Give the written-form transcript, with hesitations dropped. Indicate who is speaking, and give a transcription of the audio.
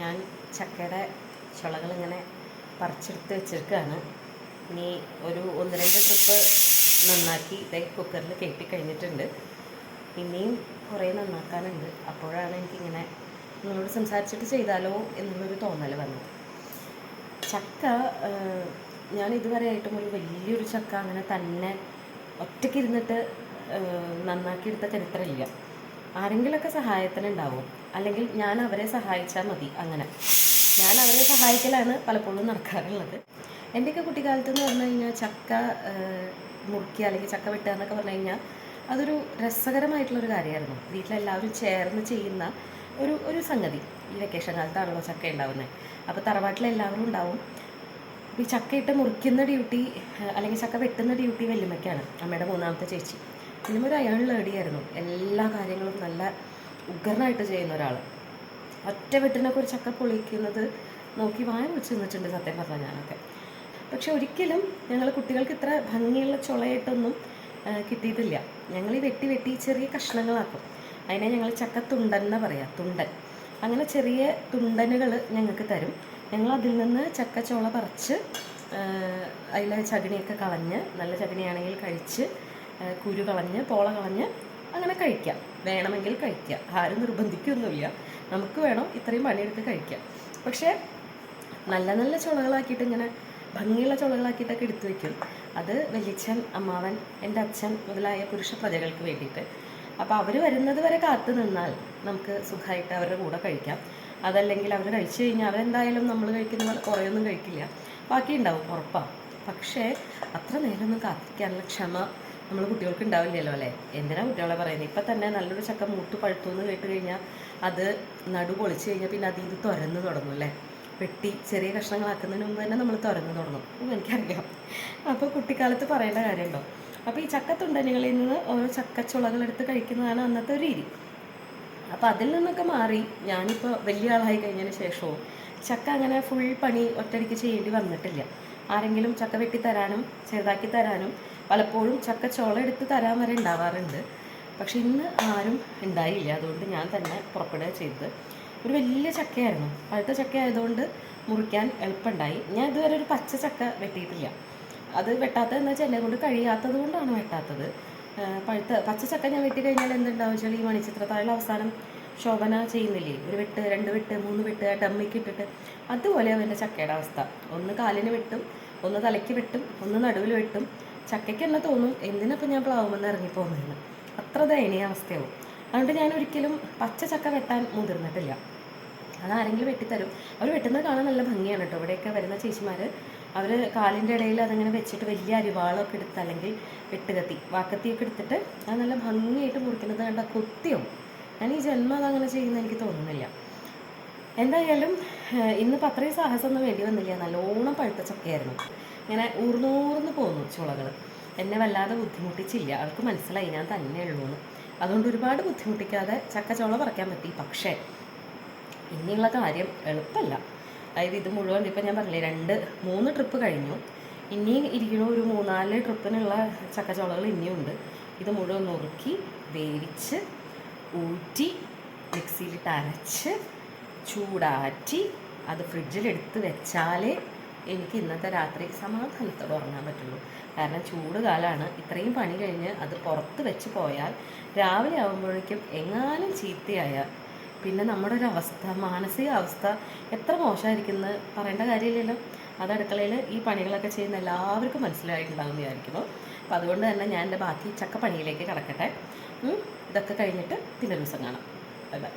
Speaker 1: ഞാൻ ചക്കയുടെ ചുളകളിങ്ങനെ പറിച്ചെടുത്ത് വെച്ചിരിക്കുകയാണ്. ഇനി ഒരു 1-2 ട്രിപ്പ് നന്നാക്കി ഇതേ കുക്കറിൽ കയറ്റി കഴിഞ്ഞിട്ടുണ്ട്. ഇനിയും കുറേ നന്നാക്കാനുണ്ട്. അപ്പോഴാണ് എനിക്കിങ്ങനെ നിങ്ങളോട് സംസാരിച്ചിട്ട് ചെയ്താലോ എന്നുള്ളൊരു തോന്നൽ വന്നത്. ചക്ക ഞാൻ ഇതുവരെയായിട്ടും ഒരു വലിയൊരു ചക്ക അങ്ങനെ തന്നെ ഒറ്റയ്ക്ക് ഇരുന്നിട്ട് നന്നാക്കിയെടുത്ത ചരിത്രമില്ല. ആരെങ്കിലുമൊക്കെ സഹായത്തിനുണ്ടാവും, അല്ലെങ്കിൽ ഞാൻ അവരെ സഹായിച്ചാൽ മതി. അങ്ങനെ ഞാൻ അവരെ സഹായിക്കലാണ് പലപ്പോഴും നടക്കാറുള്ളത്. എൻ്റെയൊക്കെ കുട്ടിക്കാലത്ത് എന്ന് പറഞ്ഞു കഴിഞ്ഞാൽ ചക്ക മുറിക്കുക അല്ലെങ്കിൽ ചക്ക വെട്ടുക എന്നൊക്കെ പറഞ്ഞു കഴിഞ്ഞാൽ അതൊരു രസകരമായിട്ടുള്ളൊരു കാര്യമായിരുന്നു. വീട്ടിലെല്ലാവരും ചേർന്ന് ചെയ്യുന്ന ഒരു സംഗതി. ഈ വെക്കേഷൻ കാലത്താണല്ലോ ചക്ക ഉണ്ടാവുന്നത്. അപ്പോൾ തറവാട്ടിലെല്ലാവരും ഉണ്ടാവും. ഈ ചക്കയിട്ട് മുറിക്കുന്ന ഡ്യൂട്ടി അല്ലെങ്കിൽ ചക്ക വെട്ടുന്ന ഡ്യൂട്ടി വല്യമ്മയ്ക്കാണ്, അമ്മയുടെ 3ാമത്തെ ചേച്ചി. പിന്നെ ഒരു അയാൾ ലേഡിയായിരുന്നു. എല്ലാ കാര്യങ്ങളും നല്ല ഉഗ്രനായിട്ട് ചെയ്യുന്ന ഒരാൾ. ഒറ്റ വെട്ടിനൊക്കെ ഒരു ചക്ക പൊളിക്കുന്നത് നോക്കി വായ വെച്ച് നിന്നിട്ടുണ്ട് സത്യം പറഞ്ഞാൽ ഞാനൊക്കെ. പക്ഷെ ഒരിക്കലും ഞങ്ങൾ കുട്ടികൾക്ക് ഇത്ര ഭംഗിയുള്ള ചുളയായിട്ടൊന്നും കിട്ടിയിട്ടില്ല. ഞങ്ങൾ ഈ വെട്ടി ചെറിയ കഷ്ണങ്ങളാക്കും. അതിനെ ഞങ്ങൾ ചക്ക തുണ്ടൻ എന്നാണ് പറയുക, തുണ്ടൻ. അങ്ങനെ ചെറിയ തുണ്ടനുകൾ ഞങ്ങൾക്ക് തരും. ഞങ്ങൾ അതിൽ നിന്ന് ചക്കച്ചോള പറിച്ച് അതിലെ ചകിണിയൊക്കെ കളഞ്ഞ്, നല്ല ചകിണിയാണെങ്കിൽ കഴിച്ച്, കുരു കളഞ്ഞ് പോള കളഞ്ഞ് അങ്ങനെ കഴിക്കാം. വേണമെങ്കിൽ കഴിക്കാം, ആരും നിർബന്ധിക്കൊന്നുമില്ല. നമുക്ക് വേണം ഇത്രയും പണിയെടുത്ത് കഴിക്കാം. പക്ഷേ നല്ല നല്ല ചുളകളാക്കിയിട്ട് ഇങ്ങനെ ഭംഗിയുള്ള ചുളകളാക്കിയിട്ടൊക്കെ എടുത്തു വയ്ക്കും. അത് വലിയച്ഛൻ, അമ്മാവൻ, എൻ്റെ അച്ഛൻ മുതലായ പുരുഷ പ്രജകൾക്ക് വേണ്ടിയിട്ട്. അപ്പോൾ അവർ വരുന്നത് വരെ കാത്തു നിന്നാൽ നമുക്ക് സുഖമായിട്ട് അവരുടെ കൂടെ കഴിക്കാം. അതല്ലെങ്കിൽ അവർ കഴിച്ചു കഴിഞ്ഞാൽ അവരെന്തായാലും നമ്മൾ കഴിക്കുന്ന പോലെ കുറേയൊന്നും കഴിക്കില്ല, ബാക്കി ഉണ്ടാവും ഉറപ്പാണ്. പക്ഷേ അത്ര നേരമൊന്നും കാത്തിരിക്കാനുള്ള ക്ഷമ നമ്മൾ കുട്ടികൾക്ക് ഉണ്ടാവില്ലല്ലോ അല്ലേ? എന്തിനാ കുട്ടികളെ പറയുന്നത്? ഇപ്പം തന്നെ നല്ലൊരു ചക്ക മൂത്ത് പഴുത്തു എന്ന് കേട്ട് കഴിഞ്ഞാൽ അത് നടു പൊളിച്ച് കഴിഞ്ഞാൽ പിന്നെ അത് തുരന്ന് തുടങ്ങും അല്ലേ? വെട്ടി ചെറിയ കഷ്ണങ്ങളാക്കുന്നതിന് മുമ്പ് തന്നെ നമ്മൾ തുരന്ന് തുടങ്ങും. എനിക്കറിയാം. അപ്പോൾ കുട്ടിക്കാലത്ത് പറയേണ്ട കാര്യമുണ്ടോ? അപ്പോൾ ഈ ചക്കത്തുണ്ടനുകളിൽ നിന്ന് ഓരോ ചക്കച്ചുളകളെടുത്ത് കഴിക്കുന്നതാണ് അന്നത്തെ ഒരു രീതി. അപ്പോൾ അതിൽ നിന്നൊക്കെ മാറി ഞാനിപ്പോൾ വലിയ ആളായി കഴിഞ്ഞതിന് ശേഷവും ചക്ക അങ്ങനെ ഫുൾ പണി ഒറ്റയടിക്ക് ചെയ്യേണ്ടി വന്നിട്ടില്ല. ആരെങ്കിലും ചക്ക വെട്ടി തരാനും ചെറുതാക്കി തരാനും പലപ്പോഴും ചക്കച്ചോള എടുത്ത് തരാൻ വരെ ഉണ്ടാവാറുണ്ട്. പക്ഷെ ഇന്ന് ആരും ഉണ്ടായില്ല. അതുകൊണ്ട് ഞാൻ തന്നെ പുറപ്പെടുക ചെയ്തത്. ഒരു വലിയ ചക്കയായിരുന്നു. പഴുത്ത ചക്ക ആയതുകൊണ്ട് മുറിക്കാൻ എളുപ്പമുണ്ടായി. ഞാൻ ഇതുവരെ ഒരു പച്ച ചക്ക വെട്ടിയിട്ടില്ല. അത് വെട്ടാത്തതെന്ന് വെച്ചാൽ എന്നെ കൊണ്ട് കഴിയാത്തത് കൊണ്ടാണ് വെട്ടാത്തത്. പച്ച ചക്ക ഞാൻ വെട്ടി കഴിഞ്ഞാൽ എന്തുണ്ടാവും വെച്ചാൽ ഈ മണിച്ചിത്രത്താഴിൽ അവസാനം ശോഭന ചെയ്യുന്നില്ലേ, ഒരു വെട്ട്, 2 വെട്ട്, 3 വെട്ട് ആ ഡമ്മിക്ക് ഇട്ടിട്ട്, അതുപോലെ അവൻ്റെ ചക്കയുടെ അവസ്ഥ. ഒന്ന് കാലിന് വെട്ടും, ഒന്ന് തലയ്ക്ക് വെട്ടും, ഒന്ന് നടുവിൽ വെട്ടും. ചക്കയ്ക്ക് തന്നെ തോന്നും എന്തിനപ്പോൾ ഞാൻ പ്ലാവുമെന്ന് ഇറങ്ങിപ്പോകുന്നതെന്ന്. അത്ര ദയനീയ അവസ്ഥയാവും. അതുകൊണ്ട് ഞാൻ ഒരിക്കലും പച്ച ചക്ക വെട്ടാൻ മുതിർന്നിട്ടില്ല. അതാരെങ്കിലും വെട്ടിത്തരും. അവർ വെട്ടുന്നത് കാണാൻ നല്ല ഭംഗിയാണ് കേട്ടോ. ഇവിടെയൊക്കെ വരുന്ന ചേച്ചിമാർ അവർ കാലിൻ്റെ ഇടയിൽ അതങ്ങനെ വെച്ചിട്ട് വലിയ അരിവാളൊക്കെ എടുത്ത്, അല്ലെങ്കിൽ വെട്ടുകത്തി, വാക്കത്തിയൊക്കെ എടുത്തിട്ട് അത് നല്ല ഭംഗിയായിട്ട് മുറിക്കുന്നത് കണ്ട കൊത്തിയോ. ഞാൻ ഈ ജന്മം അതങ്ങനെ ചെയ്യുന്നത് എനിക്ക് തോന്നുന്നില്ല. എന്തായാലും ഇന്നിപ്പോൾ അത്രയും സാഹസമൊന്നും വേണ്ടി വന്നില്ല. നല്ലോണം പഴുത്ത ചക്കയായിരുന്നു. ഇങ്ങനെ ഊർന്നൂർന്ന് പോന്നു ചുളകൾ. എന്നെ വല്ലാതെ ബുദ്ധിമുട്ടിച്ചില്ല. അവർക്ക് മനസ്സിലായി ഞാൻ തന്നെ ഉള്ളൂന്ന്. അതുകൊണ്ട് ഒരുപാട് ബുദ്ധിമുട്ടിക്കാതെ ചക്കച്ചോള പറിക്കാൻ പറ്റി. പക്ഷേ ഇനിയുള്ള കാര്യം എളുപ്പമല്ല. അതായത് ഇത് മുഴുവൻ ഇപ്പം ഞാൻ പറഞ്ഞില്ലേ 2-3 ട്രിപ്പ് കഴിഞ്ഞു. ഇനി ഇരിക്കണ ഒരു 3-4 ട്രിപ്പിനുള്ള ചക്കച്ചോളകൾ ഇനിയുണ്ട്. ഇത് മുഴുവൻ നുറുക്കി വേവിച്ച് ഊറ്റി മിക്സിയിലിട്ട് അരച്ച് ചൂടാറ്റി അത് ഫ്രിഡ്ജിലെടുത്ത് വെച്ചാലേ എനിക്ക് ഇന്നത്തെ രാത്രി സമാധാനത്തോടെ ഉറങ്ങാൻ പറ്റുള്ളൂ. കാരണം ചൂട് കാലമാണ്. ഇത്രയും പണി കഴിഞ്ഞ് അത് പുറത്ത് വെച്ച് പോയാൽ രാവിലെ ആകുമ്പോഴേക്കും എങ്ങാനും ചീത്തയായാൽ പിന്നെ നമ്മുടെ ഒരു അവസ്ഥ, മാനസിക അവസ്ഥ എത്ര മോശമായിരിക്കുന്നത് പറയേണ്ട കാര്യമില്ലല്ലോ. അത് അടുക്കളയിൽ ഈ പണികളൊക്കെ ചെയ്യുന്ന എല്ലാവർക്കും മനസ്സിലായിട്ടുണ്ടാകുമെന്ന് വിചാരിക്കുന്നു. അപ്പോൾ അതുകൊണ്ട് തന്നെ ഞാൻ എൻ്റെ ബാക്കി ചക്ക പണിയിലേക്ക് കിടക്കട്ടെ. ഇതൊക്കെ കഴിഞ്ഞിട്ട് പിന്നെ ദിവസം കാണാം. Bye bye.